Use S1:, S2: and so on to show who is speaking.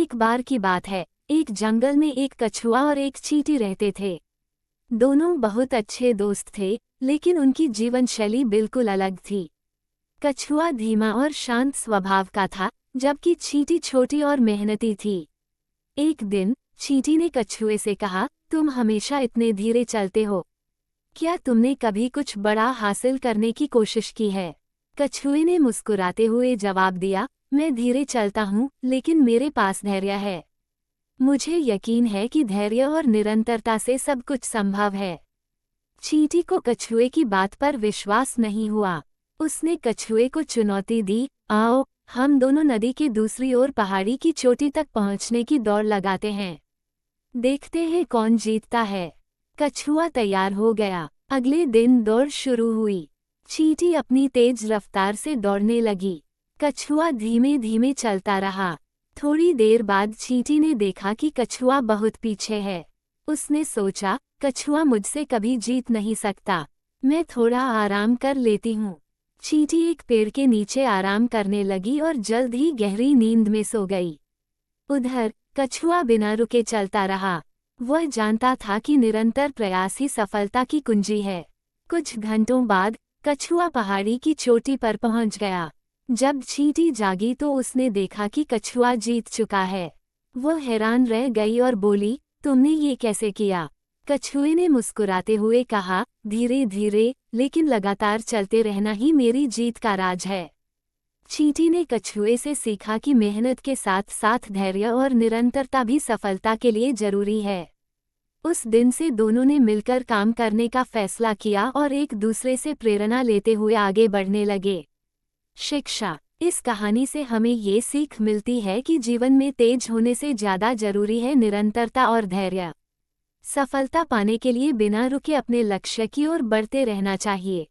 S1: एक बार की बात है, एक जंगल में एक कछुआ और एक चींटी रहते थे। दोनों बहुत अच्छे दोस्त थे, लेकिन उनकी जीवन शैली बिल्कुल अलग थी। कछुआ धीमा और शांत स्वभाव का था, जबकि चींटी छोटी और मेहनती थी। एक दिन चींटी ने कछुए से कहा, तुम हमेशा इतने धीरे चलते हो। क्या तुमने कभी कुछ बड़ा हासिल करने की कोशिश की है? कछुए ने मुस्कुराते हुए जवाब दिया, मैं धीरे चलता हूँ, लेकिन मेरे पास धैर्य है। मुझे यकीन है कि धैर्य और निरंतरता से सब कुछ संभव है। चींटी को कछुए की बात पर विश्वास नहीं हुआ। उसने कछुए को चुनौती दी, आओ, हम दोनों नदी के दूसरी ओर पहाड़ी की चोटी तक पहुंचने की दौड़ लगाते हैं। देखते हैं कौन जीतता है। कछुआ तैयार हो गया। अगले दिन दौड़ शुरू हुई। चींटी अपनी तेज रफ्तार से दौड़ने लगी। कछुआ धीमे धीमे चलता रहा। थोड़ी देर बाद चींटी ने देखा कि कछुआ बहुत पीछे है। उसने सोचा, कछुआ मुझसे कभी जीत नहीं सकता, मैं थोड़ा आराम कर लेती हूँ। चींटी एक पेड़ के नीचे आराम करने लगी और जल्द ही गहरी नींद में सो गई। उधर कछुआ बिना रुके चलता रहा। वह जानता था कि निरंतर प्रयास ही सफलता की कुंजी है। कुछ घंटों बाद कछुआ पहाड़ी की चोटी पर पहुंच गया। जब चींटी जागी तो उसने देखा कि कछुआ जीत चुका है। वह हैरान रह गई और बोली, तुमने ये कैसे किया? कछुए ने मुस्कुराते हुए कहा, धीरे धीरे लेकिन लगातार चलते रहना ही मेरी जीत का राज है। चींटी ने कछुए से सीखा कि मेहनत के साथ साथ धैर्य और निरंतरता भी सफलता के लिए जरूरी है। उस दिन से दोनों ने मिलकर काम करने का फैसला किया और एक दूसरे से प्रेरणा लेते हुए आगे बढ़ने लगे। शिक्षा। इस कहानी से हमें ये सीख मिलती है कि जीवन में तेज होने से ज़्यादा जरूरी है निरंतरता और धैर्य। सफलता पाने के लिए बिना रुके अपने लक्ष्य की ओर बढ़ते रहना चाहिए।